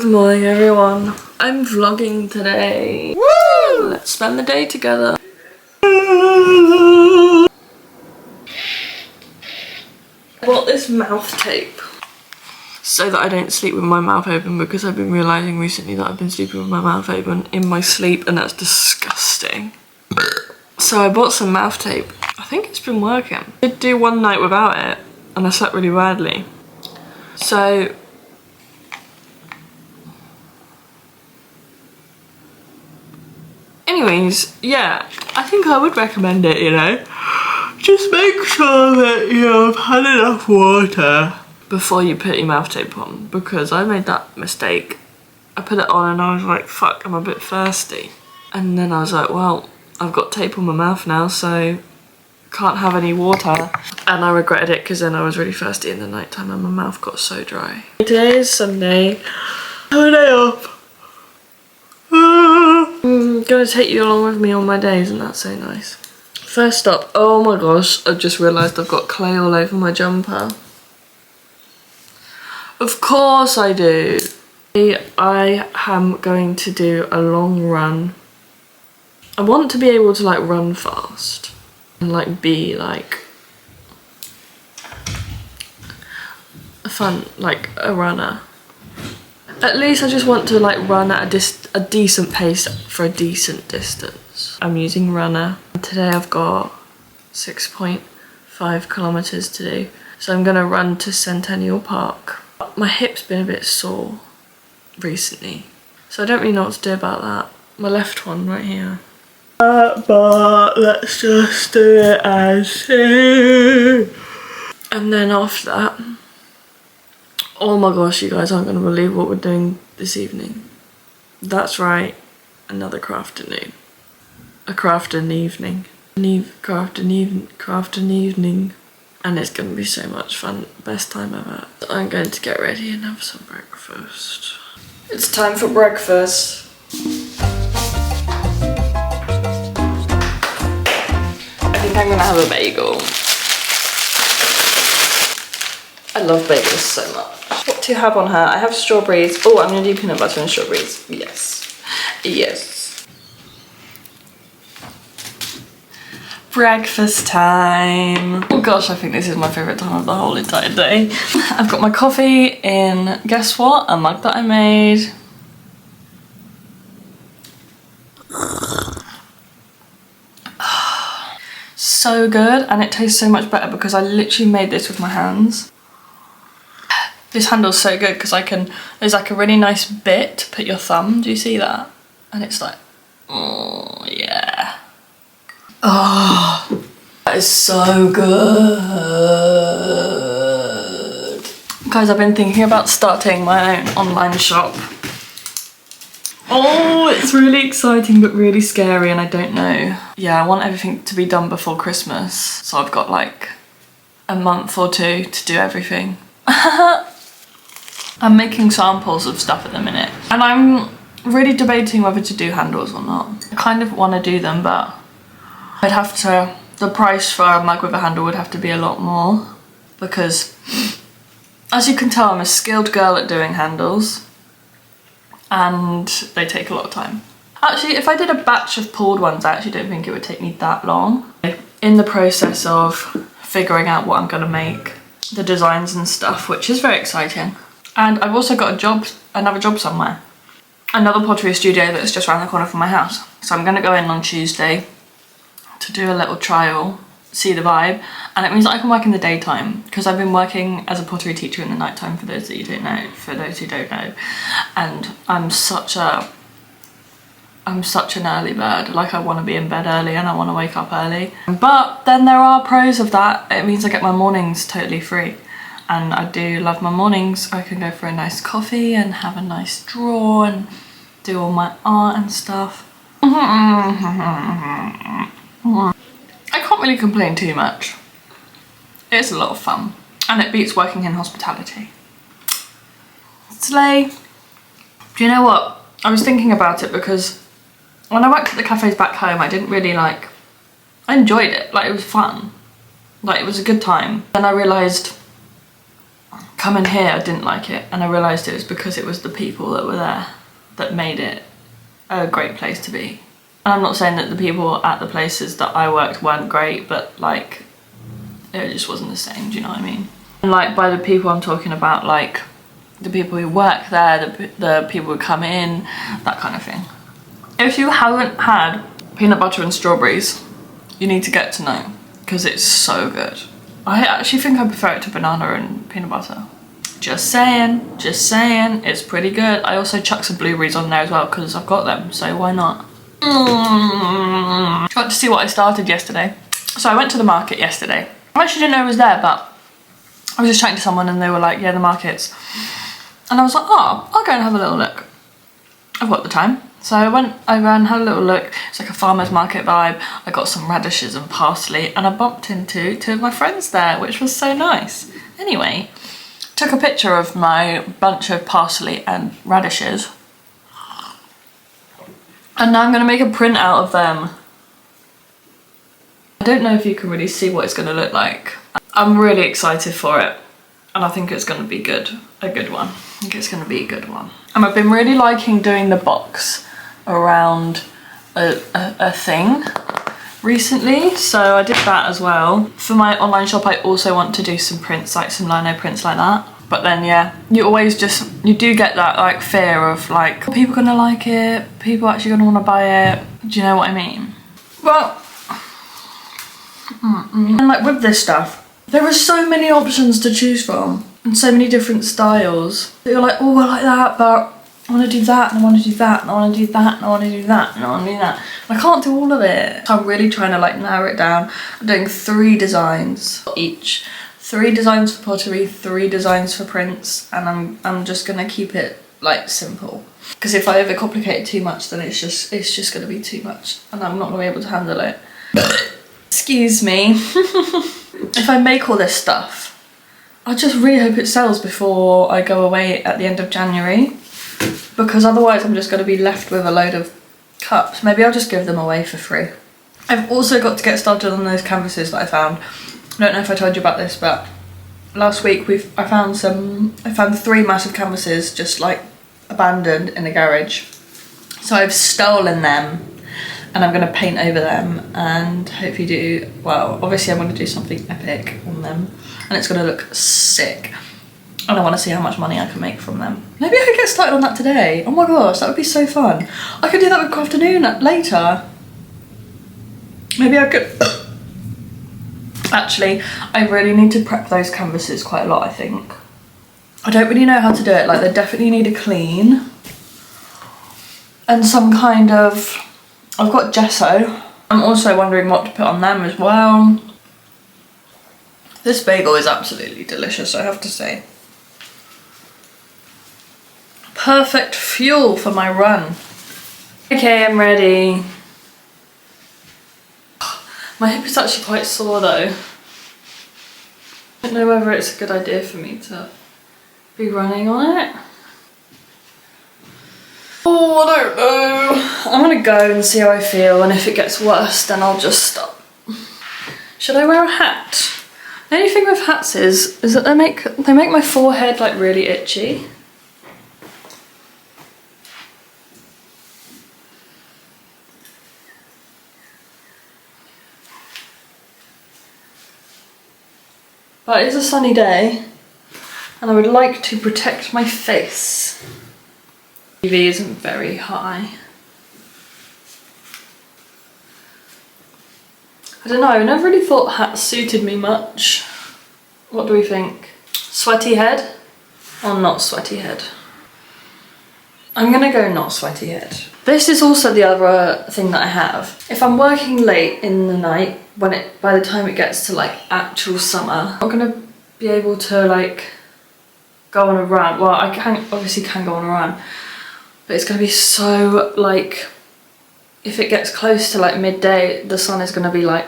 Good morning everyone. I'm vlogging today. Woo! Let's spend the day together. I bought this mouth tape so that I don't sleep with my mouth open, because I've been realising recently that I've been sleeping with my mouth open in my sleep and that's disgusting. So I bought some mouth tape. I think it's been working. I did do one night without it and I slept really badly. So anyways, yeah, I think I would recommend it, you know. Just make sure that you've had enough water before you put your mouth tape on, because I made that mistake. I put it on and I was like, fuck, I'm a bit thirsty. And then I was like, well, I've got tape on my mouth now, so can't have any water. And I regretted it because then I was really thirsty in the night time and my mouth got so dry. Today is Sunday. I have a day off. I'm gonna take you along with me on my days, and that's so nice. First up, oh my gosh, I've just realised I've got clay all over my jumper. Of course I do. I am going to do a long run. I want to be able to like run fast and like be like a runner. At least I just want to like run at a decent pace for a decent distance. I'm using Runner. Today I've got 6.5 kilometers to do. So I'm gonna run to Centennial Park. My hip's been a bit sore recently, so I don't really know what to do about that. My left one right here. But let's just do it as is. And then after that, oh my gosh, you guys aren't going to believe what we're doing this evening. That's right, another crafting evening. Crafting evening. And it's going to be so much fun. Best time ever. I'm going to get ready and have some breakfast. It's time for breakfast. I think I'm going to have a bagel. I love bagels so much. What do you have on her? I have strawberries. Oh, I'm gonna do peanut butter and strawberries. Yes. Yes. Breakfast time. Oh gosh, I think this is my favourite time of the whole entire day. I've got my coffee in, guess what? A mug that I made. So good, and it tastes so much better because I literally made this with my hands. This handle's so good because there's like a really nice bit to put your thumb, do you see that? And it's like, oh yeah. Oh, that is so good. Guys, I've been thinking about starting my own online shop. Oh, it's really exciting but really scary and I don't know. Yeah, I want everything to be done before Christmas. So I've got like a month or two to do everything. I'm making samples of stuff at the minute and I'm really debating whether to do handles or not. I kind of want to do them, but I'd have to, the price for a mug with a handle would have to be a lot more, because as you can tell, I'm a skilled girl at doing handles and they take a lot of time. Actually, if I did a batch of pulled ones, I actually don't think it would take me that long. In the process of figuring out what I'm gonna make, the designs and stuff, which is very exciting. And I've also got another job somewhere. Another pottery studio that's just around the corner from my house. So I'm gonna go in on Tuesday to do a little trial, see the vibe. And it means that I can work in the daytime, because I've been working as a pottery teacher in the nighttime, for those who don't know. And I'm such an early bird. Like, I want to be in bed early and I want to wake up early. But then there are pros of that. It means I get my mornings totally free. And I do love my mornings. I can go for a nice coffee and have a nice draw and do all my art and stuff. I can't really complain too much. It's a lot of fun. And it beats working in hospitality. Slay. Do you know what? I was thinking about it because when I worked at the cafes back home, I didn't really I enjoyed it. Like, it was fun. Like, it was a good time. Then I realised coming here, I didn't like it, and I realised it was because it was the people that were there that made it a great place to be. And I'm not saying that the people at the places that I worked weren't great, but like, it just wasn't the same, do you know what I mean? And like, by the people I'm talking about, like the people who work there, the people who come in, that kind of thing. If you haven't had peanut butter and strawberries, you need to get to know, because it's so good. I actually think I prefer it to banana and peanut butter. Just saying, it's pretty good. I also chuck some blueberries on there as well because I've got them, so why not? Got to see what I started yesterday. So I went to the market yesterday. I actually didn't know it was there, but I was just chatting to someone and they were like, yeah, the market's. And I was like, oh, I'll go and have a little look. I've got the time. So I ran and had a little look. It's like a farmer's market vibe. I got some radishes and parsley, and I bumped into two of my friends there, which was so nice. Anyway, took a picture of my bunch of parsley and radishes. And now I'm going to make a print out of them. I don't know if you can really see what it's going to look like. I'm really excited for it. And I think it's going to be good. A good one. I think it's going to be a good one. And I've been really liking doing the box around a thing recently, so I did that as well. For my online shop, I also want to do some prints, like some lino prints like that. But then yeah, you do get that like fear of like, are people gonna like it? People actually gonna wanna buy it? Do you know what I mean? Well, and like with this stuff, there are so many options to choose from and so many different styles. You're like, oh, I like that, but I want to do that, and I want to do that, and I want to do that, and I want to do that, and I want to do that. And I can't do all of it. So I'm really trying to like narrow it down. I'm doing 3 designs each. 3 designs for pottery, 3 designs for prints, and I'm just gonna keep it like simple. Because if I overcomplicate it too much, then it's just gonna be too much, and I'm not gonna be able to handle it. Excuse me. If I make all this stuff, I just really hope it sells before I go away at the end of January, because otherwise I'm just going to be left with a load of cups. Maybe I'll just give them away for free. I've also got to get started on those canvases that I found. I don't know if I told you about this, but last week I found 3 massive canvases just like abandoned in a garage. So I've stolen them and I'm going to paint over them and hopefully do, well, obviously I'm going to do something epic on them and it's going to look sick. And I want to see how much money I can make from them. Maybe I could get started on that today. Oh my gosh, that would be so fun. I could do that with Crafternoon later. Maybe I could. Actually, I really need to prep those canvases quite a lot, I think. I don't really know how to do it. Like, they definitely need a clean. And some kind of, I've got gesso. I'm also wondering what to put on them as well. This bagel is absolutely delicious, I have to say. Perfect fuel for my run. Okay, I'm ready. My hip is actually quite sore though. I don't know whether it's a good idea for me to be running on it. Oh, I don't know. I'm gonna go and see how I feel, and if it gets worse then I'll just stop. Should I wear a hat? The only thing with hats is that they make my forehead like really itchy. But it is a sunny day and I would like to protect my face. UV isn't very high. I don't know, I never really thought hats suited me much. What do we think? Sweaty head or not sweaty head? I'm gonna go not sweaty head. This is also the other thing that I have. If I'm working late in the night, by the time it gets to like actual summer, I'm not gonna be able to like go on a run. Well, I obviously can go on a run, but it's gonna be so like, if it gets close to like midday, the sun is gonna be like,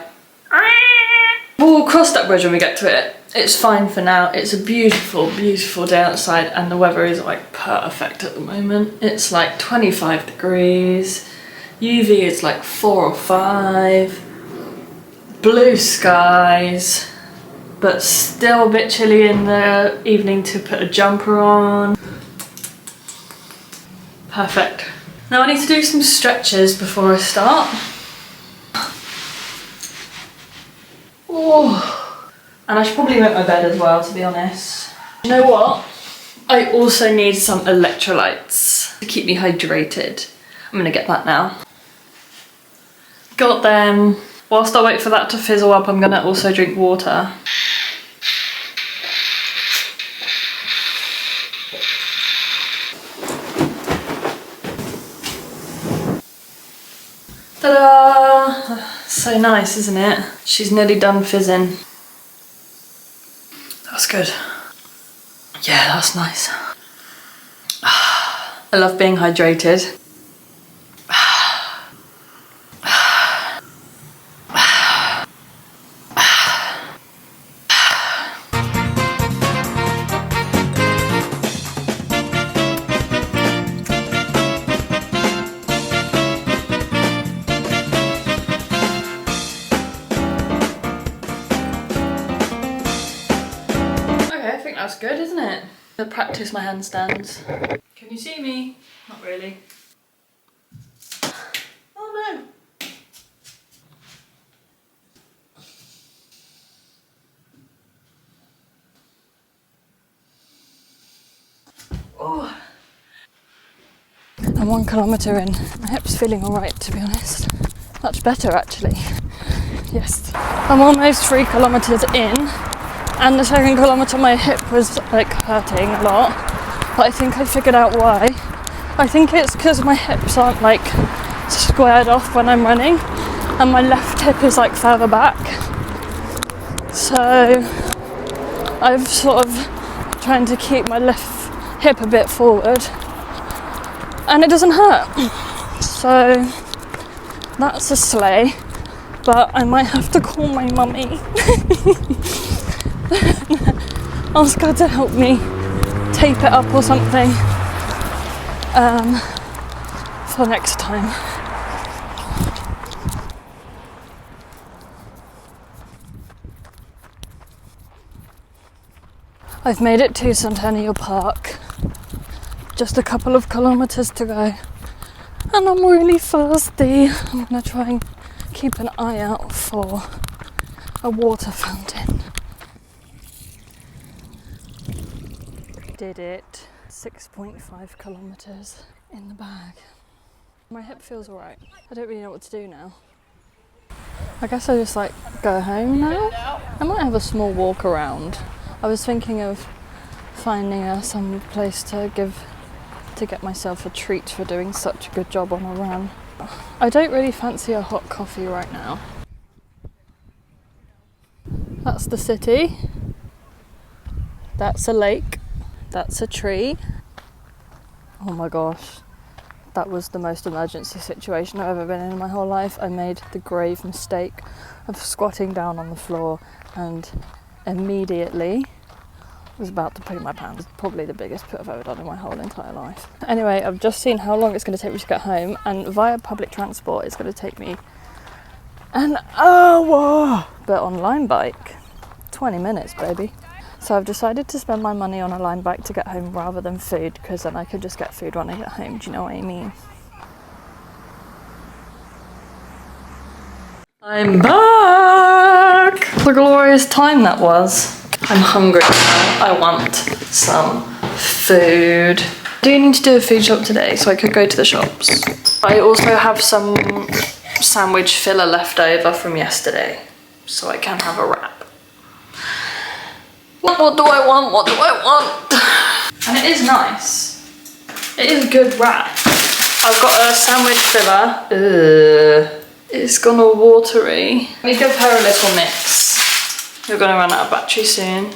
we'll cross that bridge when we get to it. It's fine for now. It's a beautiful, beautiful day outside and the weather is like perfect at the moment. It's like 25 degrees. UV is like 4 or 5. Blue skies. but still a bit chilly in the evening to put a jumper on. Perfect. Now I need to do some stretches before I start. Oh, and I should probably make my bed as well, to be honest. You know what? I also need some electrolytes to keep me hydrated. I'm gonna get that now. Got them. Whilst I wait for that to fizzle up, I'm gonna also drink water. Ta-da! So nice, isn't it? She's nearly done fizzing. That's good. Yeah, that's nice. I love being hydrated. That's good, isn't it? To practice my handstands. Can you see me? Not really. Oh no! Oh. I'm 1 kilometre in. My hip's feeling alright, to be honest. Much better, actually. Yes. I'm almost 3 kilometres in. And the 2nd kilometre my hip was like hurting a lot, but I think I figured out why. I think it's because my hips aren't like squared off when I'm running and my left hip is like further back. So I've sort of trying to keep my left hip a bit forward and it doesn't hurt. So that's a sleigh, but I might have to call my mummy. Ask her to help me tape it up or something for next time. I've made it to Centennial Park. Just a couple of kilometres to go. And I'm really thirsty. I'm gonna try and keep an eye out for a water fountain. Did it. 6.5 kilometres in the bag. My hip feels alright. I don't really know what to do now. I guess I just like go home now. I might have a small walk around. I was thinking of finding some place to get myself a treat for doing such a good job on a run. I don't really fancy a hot coffee right now. That's the city. That's a lake. That's a tree. Oh my gosh. That was the most emergency situation I've ever been in my whole life. I made the grave mistake of squatting down on the floor and immediately was about to poo my pants. Probably the biggest poo I've ever done in my whole entire life. Anyway, I've just seen how long it's going to take me to get home, and via public transport it's going to take me an hour. But on Lime Bike, 20 minutes, baby. So I've decided to spend my money on a Lime Bike to get home rather than food, because then I could just get food when I get home. Do you know what I mean? I'm back! What a glorious time that was. I'm hungry now. I want some food. I do need to do a food shop today, so I could go to the shops. I also have some sandwich filler left over from yesterday, so I can have a wrap. What do I want? What do I want? And it is nice. It is a good wrap. I've got a sandwich filler. It's gone all watery. Let me give her a little mix. You're gonna run out of battery soon.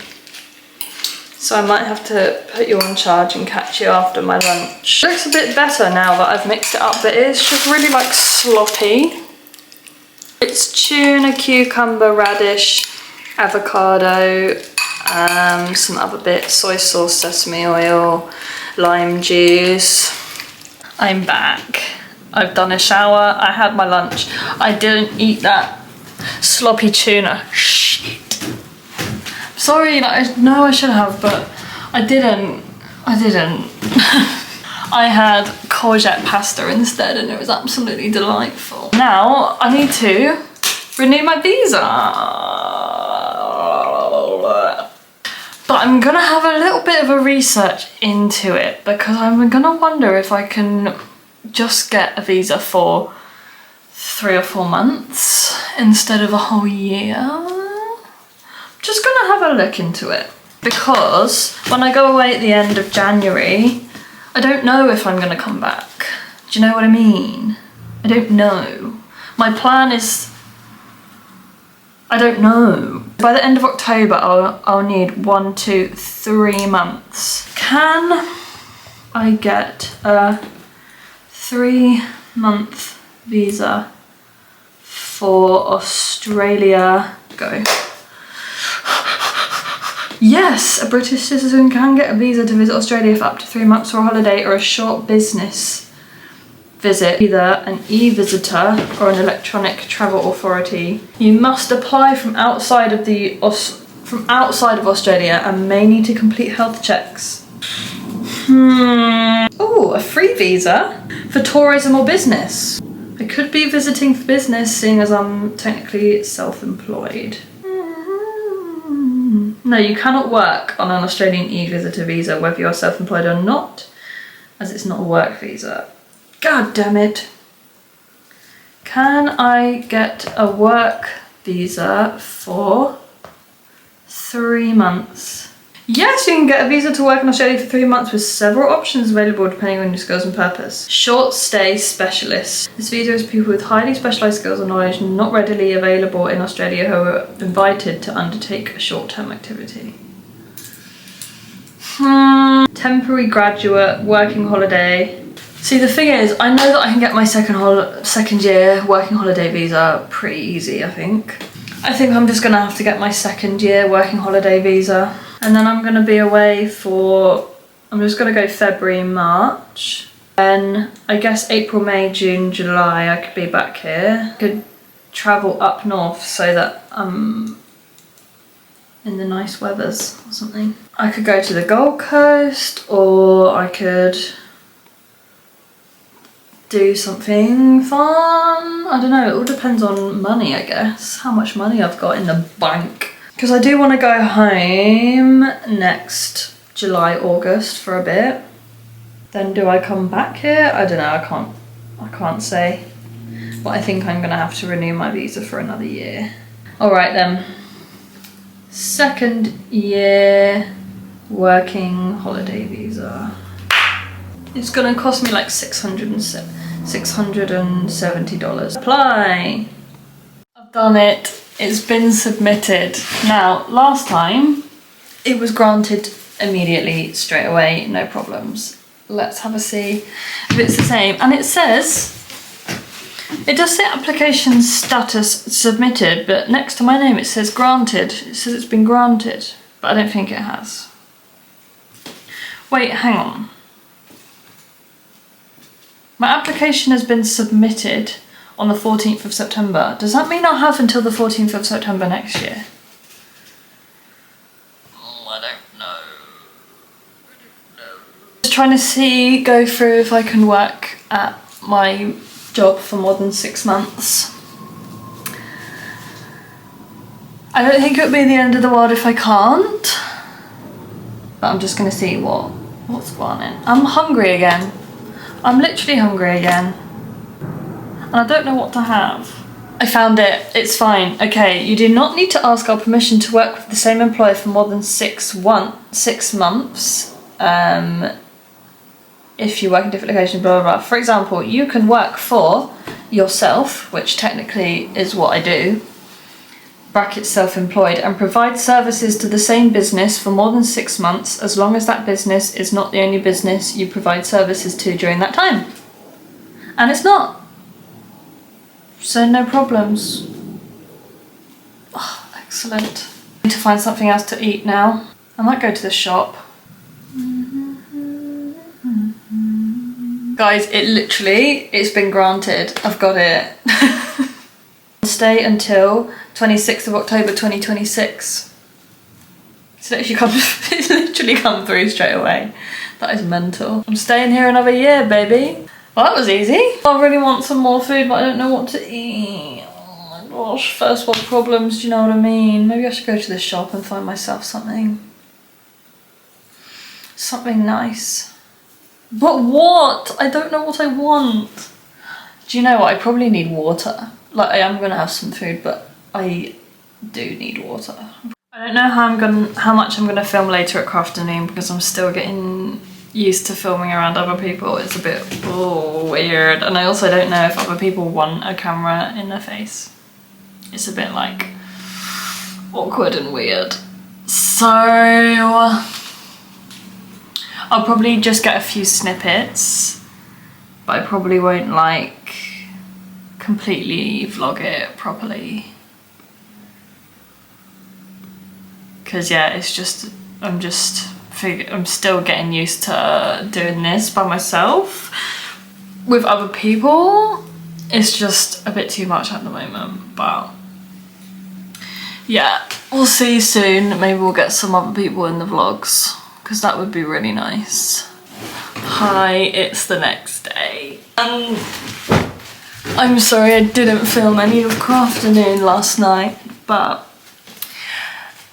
So I might have to put you on charge and catch you after my lunch. It looks a bit better now that I've mixed it up, but it is just really like sloppy. It's tuna, cucumber, radish, avocado, some other bits, soy sauce, sesame oil, lime juice. I'm back. I've done a shower, I had my lunch. I didn't eat that sloppy tuna. Shit. Sorry, like, no, I should have, but I didn't. I had courgette pasta instead and it was absolutely delightful. Now I need to renew my visa. But I'm gonna have a little bit of a research into it because I'm gonna wonder if I can just get a visa for 3 or 4 months instead of a whole year. I'm just gonna have a look into it because when I go away at the end of January, I don't know if I'm gonna come back. Do you know what I mean? I don't know. My plan is, I don't know. By the end of October, I'll need 1, 2, 3 months. Can I get a 3-month visa for Australia? Go. Yes, a British citizen can get a visa to visit Australia for up to 3 months for a holiday or a short business visit, either an e-visitor or an electronic travel authority. You must apply from outside of Australia and may need to complete health checks. Oh, a free visa for tourism or business. I could be visiting for business, seeing as I'm technically self-employed. No, you cannot work on an Australian e-visitor visa, whether you're self-employed or not, as it's not a work visa. God damn it. Can I get a work visa for 3 months? Yes, you can get a visa to work in Australia for 3 months with several options available depending on your skills and purpose. Short stay specialist. This visa is people with highly specialised skills or knowledge not readily available in Australia who are invited to undertake a short-term activity. Temporary graduate, working holiday. See, the thing is, I know that I can get my second year working holiday visa pretty easy, I think. I think I'm just gonna have to get my 2nd year working holiday visa. And then I'm gonna be away for, I'm just gonna go February, March. Then I guess April, May, June, July, I could be back here. I could travel up north so that I'm in the nice weathers or something. I could go to the Gold Coast or I could do something fun. I don't know, it all depends on money, I guess. How much money I've got in the bank. Because I do want to go home next July, August for a bit. Then do I come back here? I don't know, I can't say. But I think I'm gonna have to renew my visa for another year. All right then. 2nd year working holiday visa. It's gonna cost me like $670. Apply. I've done it. It's been submitted. Now, last time it was granted immediately, straight away, no problems. Let's have a see if it's the same. And it says, it does say application status submitted, but next to my name it says granted. It says it's been granted, but I don't think it has. Wait, hang on. My application has been submitted on the 14th of September. Does that mean I'll have until the 14th of September next year? Oh, I don't know. Just trying to go through if I can work at my job for more than 6 months. I don't think it would be the end of the world if I can't. But I'm just gonna see what's going on. I'm hungry again. I'm literally hungry again. And I don't know what to have. I found it, it's fine. Okay, you do not need to ask our permission to work with the same employer for more than 6 months. If you work in different locations, blah, blah, blah. For example, you can work for yourself, which technically is what I do, bracket self-employed, and provide services to the same business for more than 6 months, as long as that business is not the only business you provide services to during that time. And it's not. So no problems. Oh, excellent. I need to find something else to eat now. I might go to the shop. Guys, it's been granted. I've got it. Stay until 26th of October 2026. It's literally come through straight away. That is mental. I'm staying here another year, baby. Well, that was easy. I really want some more food, but I don't know what to eat. Oh my gosh, first world problems, do you know what I mean? Maybe I should go to the shop and find myself something. Something nice. But what? I don't know what I want. Do you know what? I probably need water. Like, I am gonna have some food, but I do need water. I don't know how much I'm gonna film later at Crafternoon because I'm still getting used to filming around other people. It's a bit weird, and I also don't know if other people want a camera in their face. It's a bit like awkward and weird. So I'll probably just get a few snippets, but I probably won't like completely vlog it properly. Cause yeah, it's just, I'm still getting used to doing this by myself. With other people, it's just a bit too much at the moment, but yeah, we'll see soon. Maybe we'll get some other people in the vlogs, because that would be really nice. Hi, it's the next day. And I'm sorry I didn't film any of Crafternoon last night, but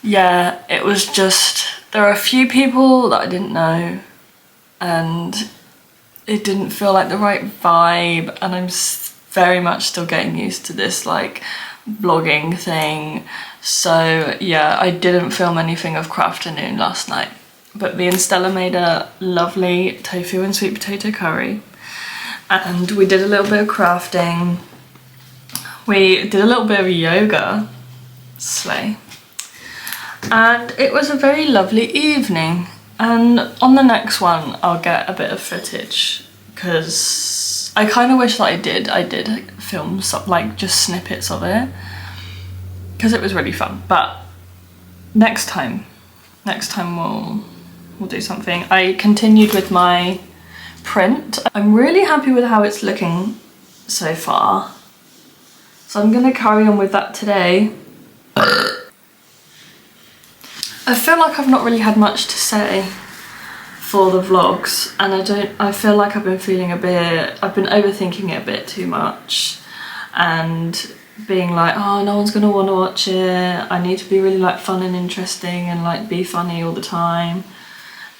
yeah, it was just, there are a few people that I didn't know and it didn't feel like the right vibe, and I'm very much still getting used to this like vlogging thing. So yeah, I didn't film anything of Crafternoon last night, but me and Stella made a lovely tofu and sweet potato curry, and we did a little bit of crafting. We did a little bit of yoga, slay. And it was a very lovely evening, and on the next one I'll get a bit of footage because I kind of wish that I did film some, like just snippets of it, because it was really fun. But next time we'll do something. I continued with my print. I'm really happy with how it's looking so far, so I'm gonna carry on with that today. I feel like I've not really had much to say for the vlogs, and I feel like I've been overthinking it a bit too much and being like, oh, no one's gonna want to watch it. I need to be really like fun and interesting and like be funny all the time.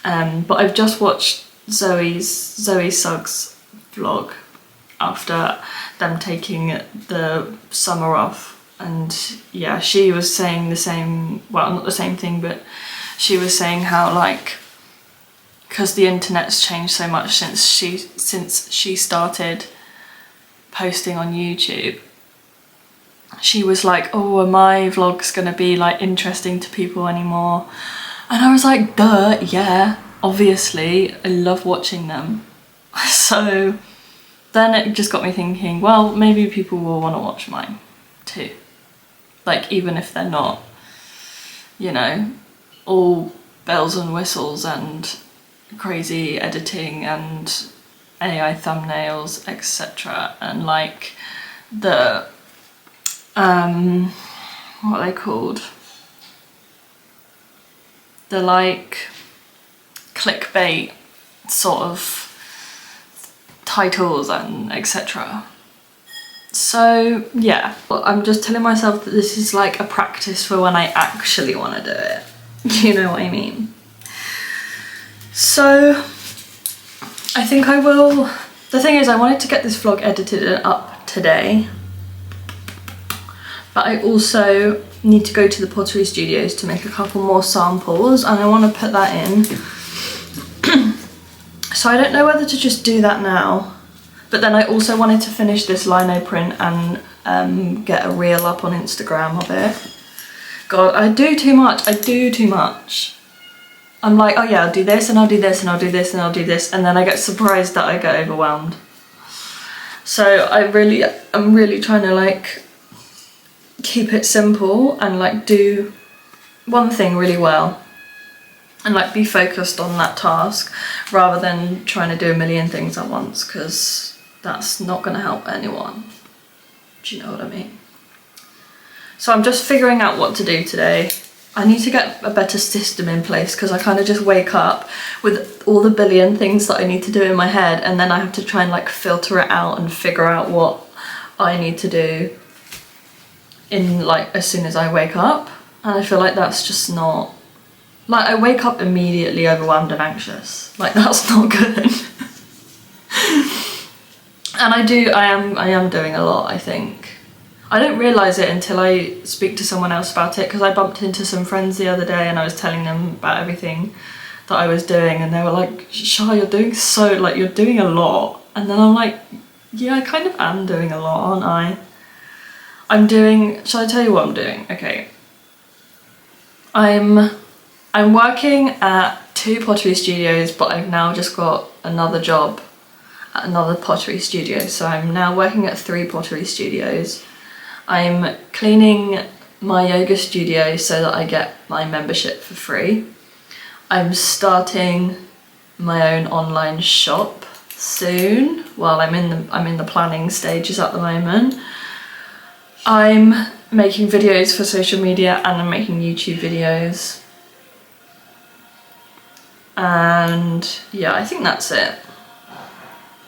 But I've just watched Zoe Suggs vlog after them taking the summer off. And yeah, she was saying the same, well, not the same thing, but she was saying how like, because the internet's changed so much since she started posting on YouTube, she was like, oh, are my vlogs gonna be like interesting to people anymore? And I was like, duh, yeah, obviously, I love watching them. So then it just got me thinking, well, maybe people will want to watch mine too. Like, even if they're not, you know, all bells and whistles and crazy editing and AI thumbnails, etc. And like the, what are they called? The like clickbait sort of titles and etc. So yeah, well, I'm just telling myself that this is like a practice for when I actually want to do it. You know what I mean? So I think I will. The thing is, I wanted to get this vlog edited and up today, but I also need to go to the pottery studios to make a couple more samples, and I want to put that in. So I don't know whether to just do that now. But then I also wanted to finish this lino print and get a reel up on Instagram of it. God, I do too much. I'm like, oh yeah, I'll do this and I'll do this and I'll do this and I'll do this, and then I get surprised that I get overwhelmed. So I'm really trying to like keep it simple and like do one thing really well and like be focused on that task rather than trying to do a million things at once, because that's not going to help anyone. Do you know what I mean? So I'm just figuring out what to do today. I need to get a better system in place, because I kind of just wake up with all the billion things that I need to do in my head, and then I have to try and like filter it out and figure out what I need to do in like as soon as I wake up. And I feel like that's just not, like, I wake up immediately overwhelmed and anxious. Like, that's not good. And I am doing a lot, I think. I don't realise it until I speak to someone else about it, because I bumped into some friends the other day and I was telling them about everything that I was doing, and they were like, Shah, you're doing you're doing a lot. And then I'm like, yeah, I kind of am doing a lot, aren't I? Shall I tell you what I'm doing? Okay. I'm working at 2 pottery studios, but I've now just got another job at another pottery studio. So I'm now working at 3 pottery studios. I'm cleaning my yoga studio so that I get my membership for free. I'm starting my own online shop soon. Well, I'm in the planning stages at the moment. I'm making videos for social media, and I'm making YouTube videos. And yeah, I think that's it.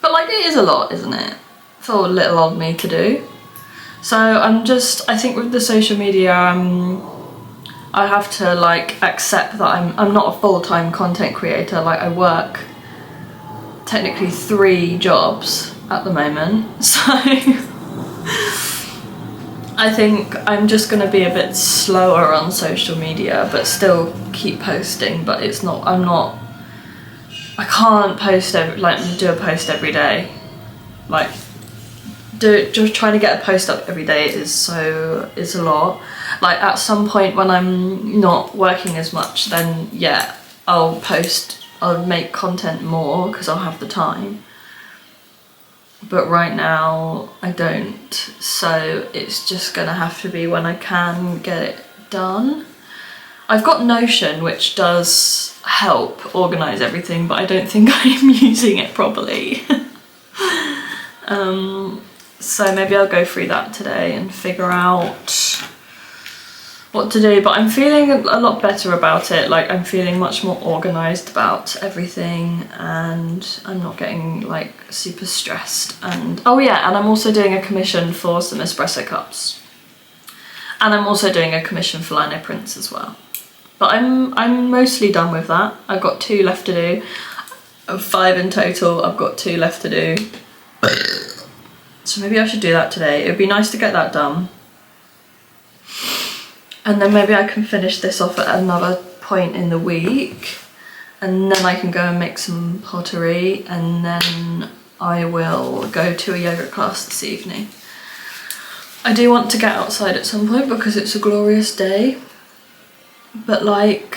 But like, it is a lot, isn't it? For little old me to do. So I think with the social media, I have to like accept that I'm not a full-time content creator. Like, I work technically 3 jobs at the moment. So I think I'm just gonna be a bit slower on social media, but still keep posting. But I can't post do a post every day. Like, just trying to get a post up every day is a lot. Like, at some point when I'm not working as much, then yeah, I'll make content more because I'll have the time. But right now I don't, so it's just gonna have to be when I can get it done. I've got Notion, which does help organise everything, but I don't think I'm using it properly. So maybe I'll go through that today and figure out what to do. But I'm feeling a lot better about it. Like, I'm feeling much more organised about everything, and I'm not getting like super stressed. And oh yeah, and I'm also doing a commission for some espresso cups, and I'm also doing a commission for lino prints as well. But I'm mostly done with that. I've got 2 left to do. 5 in total. I've got 2 left to do. So maybe I should do that today. It would be nice to get that done. And then maybe I can finish this off at another point in the week. And then I can go and make some pottery. And then I will go to a yoga class this evening. I do want to get outside at some point because it's a glorious day. But like,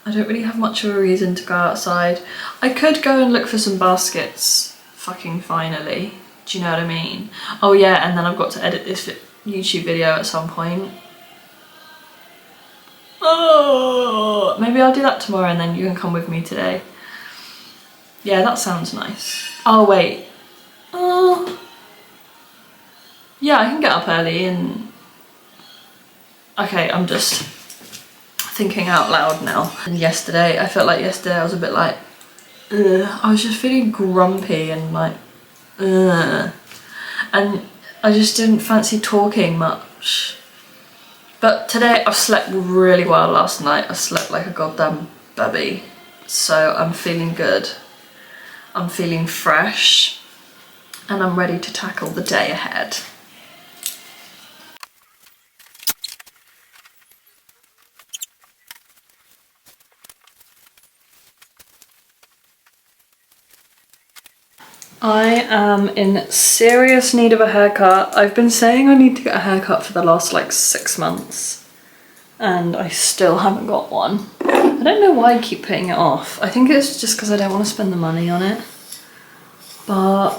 I don't really have much of a reason to go outside. I could go and look for some baskets, fucking finally. Do you know what I mean? Oh yeah, and then I've got to edit this YouTube video at some point. Oh, maybe I'll do that tomorrow and then you can come with me today. Yeah, that sounds nice. Oh wait. Oh. Yeah, I can get up early and... Okay, I'm just thinking out loud now. And yesterday, I felt like yesterday I was a bit like... Ugh. I was just feeling grumpy and like... Ugh. And I just didn't fancy talking much. But today I slept really well last night. I slept like a goddamn baby. So I'm feeling good. I'm feeling fresh. And I'm ready to tackle the day ahead. I am in serious need of a haircut. I've been saying I need to get a haircut for the last like 6 months and I still haven't got one. I don't know why I keep putting it off. I think it's just because I don't want to spend the money on it. But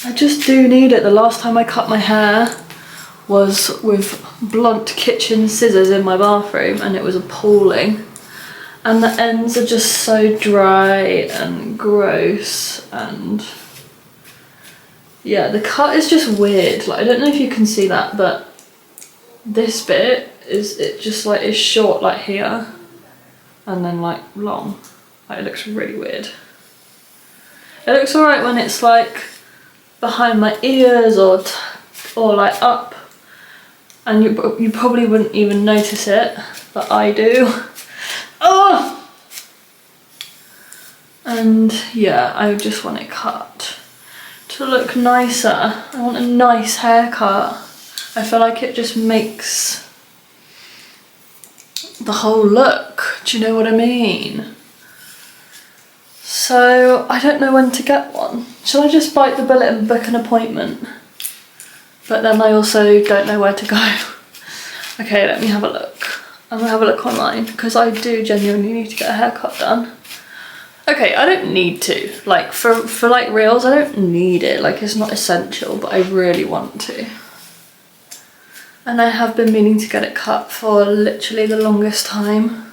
I just do need it. The last time I cut my hair was with blunt kitchen scissors in my bathroom and it was appalling. And the ends are just so dry and gross, and yeah, the cut is just weird. Like, I don't know if you can see that, but this bit it just like is short like here and then like long. Like it looks really weird. It looks alright when it's like behind my ears or like up, and you probably wouldn't even notice it, but I do. Oh! And yeah, I just want it cut to look nicer. I want a nice haircut. I feel like it just makes the whole look. Do you know what I mean? So I don't know when to get one. Shall I just bite the bullet and book an appointment? But then I also don't know where to go. Okay, let me have a look. I'm gonna have a look online because I do genuinely need to get a haircut done. Okay, I don't need to. Like for like reels, I don't need it. Like it's not essential, but I really want to. And I have been meaning to get it cut for literally the longest time.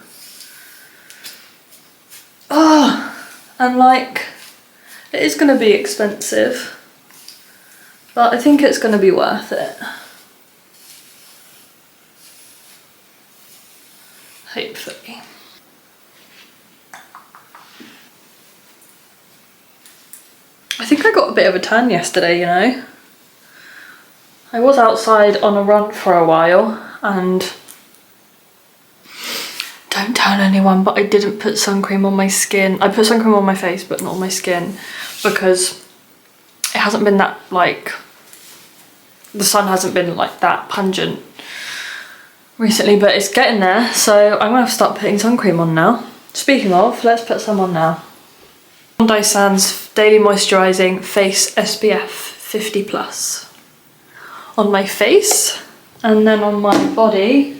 Oh, and like it is gonna be expensive, but I think it's gonna be worth it. Hopefully. I think I got a bit of a tan yesterday, you know. I was outside on a run for a while and don't tell anyone, but I didn't put sun cream on my skin. I put sun cream on my face but not on my skin because it hasn't been that like, the sun hasn't been like that pungent recently, but it's getting there, so I'm gonna have to start putting sun cream on now. Speaking of, let's put some on now. Bondi Sands Daily Moisturising Face SPF 50+ on my face, and then on my body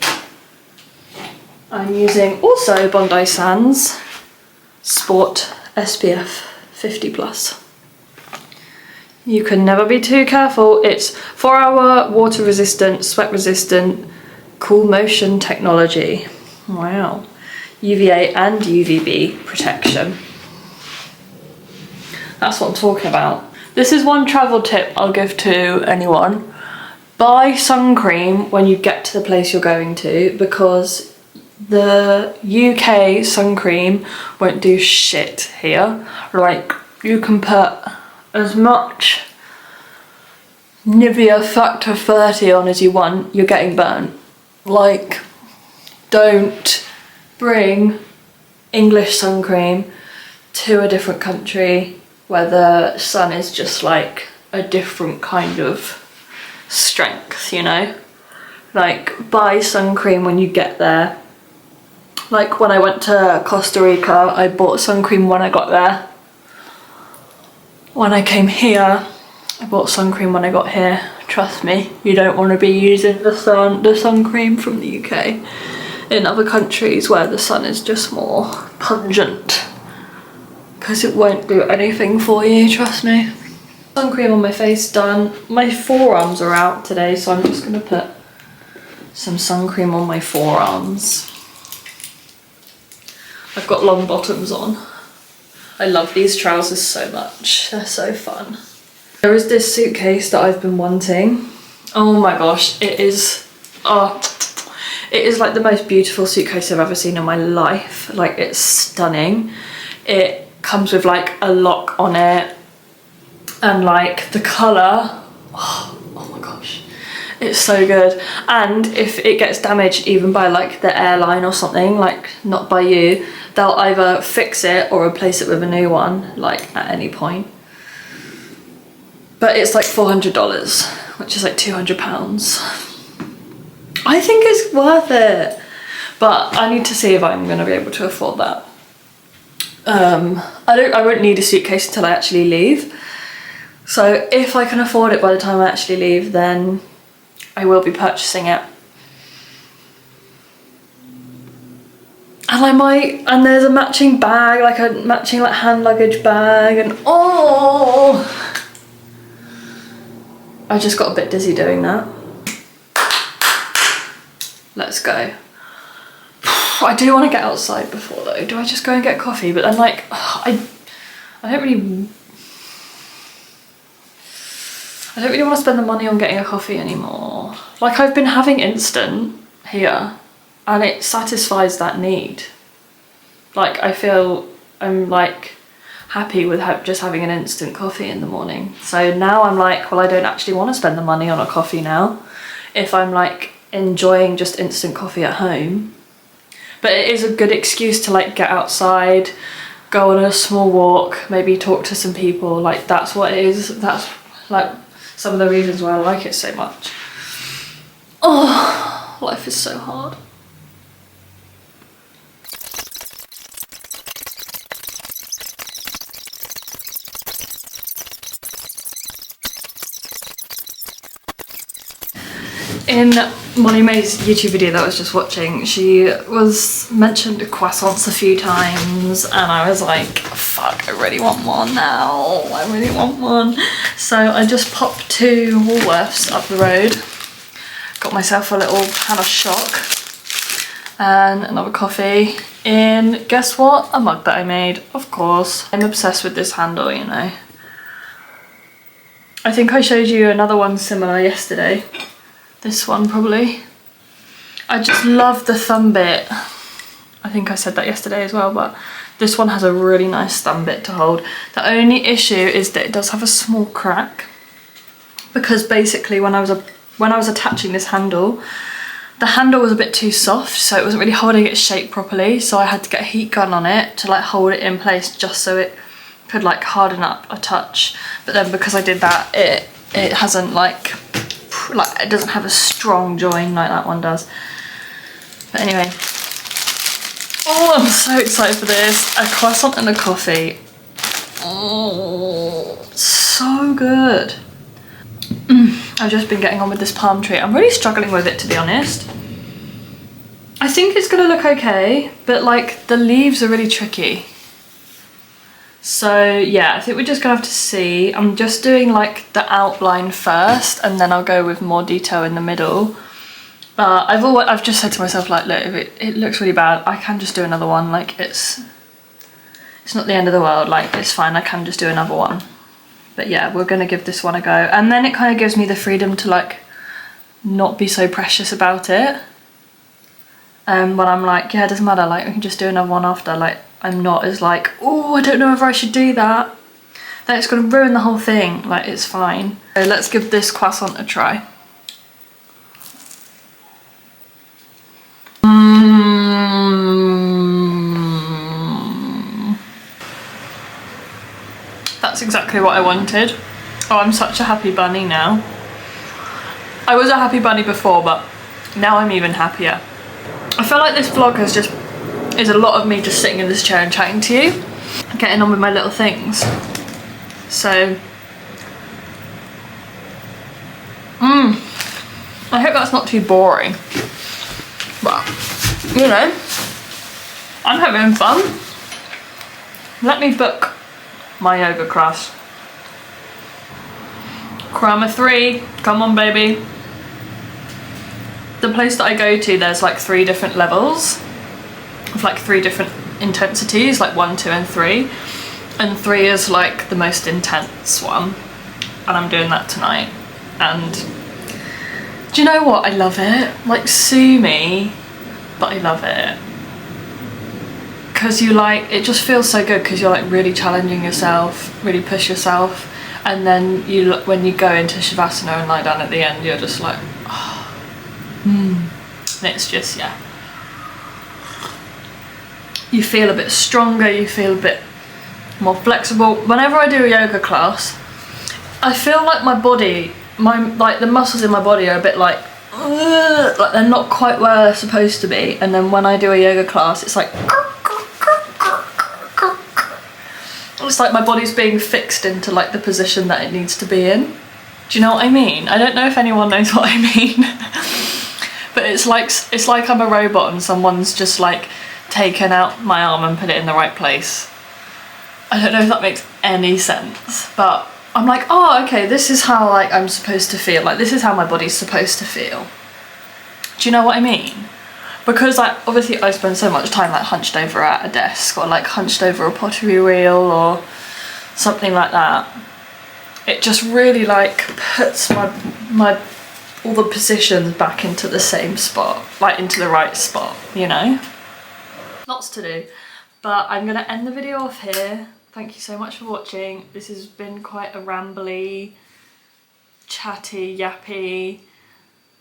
I'm using also Bondi Sands Sport SPF 50+. You can never be too careful. It's 4-hour water resistant, sweat resistant, cool motion technology. Wow. UVA and UVB protection. That's what I'm talking about. This is one travel tip I'll give to anyone. Buy sun cream when you get to the place you're going to, because the UK sun cream won't do shit here. Like, you can put as much Nivea Factor 30 on as you want, you're getting burnt. Like, don't bring English sun cream to a different country where the sun is just like a different kind of strength, you know? Like, buy sun cream when you get there. Like when I went to Costa Rica, I bought sun cream when I got there. When I came here, I bought sun cream when I got here. Trust me, you don't want to be using the sun cream from the UK in other countries where the sun is just more pungent, because it won't do anything for you, trust me. Sun cream on my face done. My forearms are out today, so I'm just going to put some sun cream on my forearms. I've got long bottoms on. I love these trousers so much, they're so fun. There is this suitcase that I've been wanting. Oh my gosh, it is like the most beautiful suitcase I've ever seen in my life. Like, it's stunning. It comes with like a lock on it, and like the colour, oh my gosh, it's so good. And if it gets damaged even by like the airline or something, like not by you, they'll either fix it or replace it with a new one, like at any point. But it's like $400, which is like £200. I think it's worth it, but I need to see if I'm going to be able to afford that. I won't need a suitcase until I actually leave. So if I can afford it by the time I actually leave, then I will be purchasing it. And I might, and there's a matching bag, like a matching like hand luggage bag, and oh, I just got a bit dizzy doing that. Let's go. I do want to get outside before though. Do I just go and get coffee? But then like, I don't really, I don't really want to spend the money on getting a coffee anymore. Like, I've been having instant here and it satisfies that need. Like, I feel I'm like happy with just having an instant coffee in the morning. So now I'm like, well, I don't actually want to spend the money on a coffee now if I'm like enjoying just instant coffee at home. But it is a good excuse to like get outside, go on a small walk, maybe talk to some people. Like, that's what it is. That's like some of the reasons why I like it so much. Oh, life is so hard. In Molly May's YouTube video that I was just watching, she was mentioned croissants a few times and I was like, fuck, I really want one now. I really want one. So I just popped to Woolworths up the road, got myself a little pan of shock and another coffee in, guess what? A mug that I made, of course. I'm obsessed with this handle, you know. I think I showed you another one similar yesterday. This one probably. I just love the thumb bit. I think I said that yesterday as well, but this one has a really nice thumb bit to hold. The only issue is that it does have a small crack because basically when I was attaching this handle, the handle was a bit too soft, so it wasn't really holding its shape properly, so I had to get a heat gun on it to like hold it in place just so it could like harden up a touch. But then because I did that, it hasn't like it doesn't have a strong join like that one does. But anyway, oh, I'm so excited for this. A croissant and a coffee. Oh, so good. I've just been getting on with this palm tree. I'm really struggling with it, to be honest. I think it's gonna look okay, but like the leaves are really tricky. So yeah, I think we're just gonna have to see. I'm just doing like the outline first and then I'll go with more detail in the middle. But I've just said to myself, like, look, if it looks really bad, I can just do another one. Like, it's not the end of the world, like it's fine, I can just do another one. But yeah, we're gonna give this one a go. And then it kind of gives me the freedom to like not be so precious about it. When I'm like, yeah, it doesn't matter, like we can just do another one after, like I'm not as like, oh, I don't know if I should do that. Then it's gonna ruin the whole thing, like it's fine. So let's give this croissant a try. That's exactly what I wanted. Oh, I'm such a happy bunny now. I was a happy bunny before, but now I'm even happier. I feel like this vlog is a lot of me just sitting in this chair and chatting to you, getting on with my little things. So, I hope that's not too boring. But, you know, I'm having fun. Let me book my yoga class. Karama 3, come on baby. The place that I go to, there's like 3 different levels of like 3 different intensities, like 1, 2 and 3. And 3 is like the most intense one. And I'm doing that tonight. And do you know what? I love it. Like, sue me, but I love it. Because you like, it just feels so good because you're like really challenging yourself, really push yourself. And then when you go into Shavasana and lie down at the end, you're just like, oh, and it's just, yeah. You feel a bit stronger, you feel a bit more flexible. Whenever I do a yoga class, I feel like my body, like the muscles in my body are a bit like they're not quite where they're supposed to be. And then when I do a yoga class, it's like my body's being fixed into like the position that it needs to be in. Do you know what I mean? I don't know if anyone knows what I mean. But it's like I'm a robot and someone's just like taken out my arm and put it in the right place. I don't know if that makes any sense, but I'm like, oh, okay, this is how like I'm supposed to feel. Like, this is how my body's supposed to feel. Do you know what I mean? Because like, obviously I spend so much time like hunched over at a desk or like hunched over a pottery wheel or something like that. It just really like puts my all the positions back into the same spot, like into the right spot, you know? Lots to do, but I'm gonna end the video off here. Thank you so much for watching. This has been quite a rambly, chatty, yappy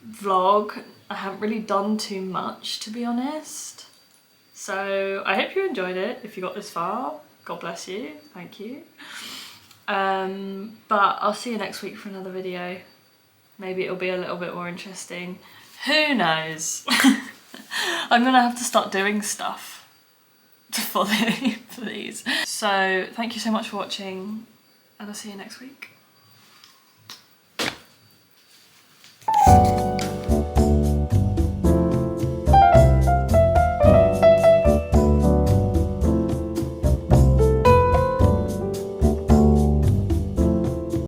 vlog. I haven't really done too much, to be honest. So I hope you enjoyed it. If you got this far, God bless you, thank you. But I'll see you next week for another video. Maybe it'll be a little bit more interesting. Who knows? I'm gonna have to start doing stuff for these. So thank you so much for watching, and I'll see you next week.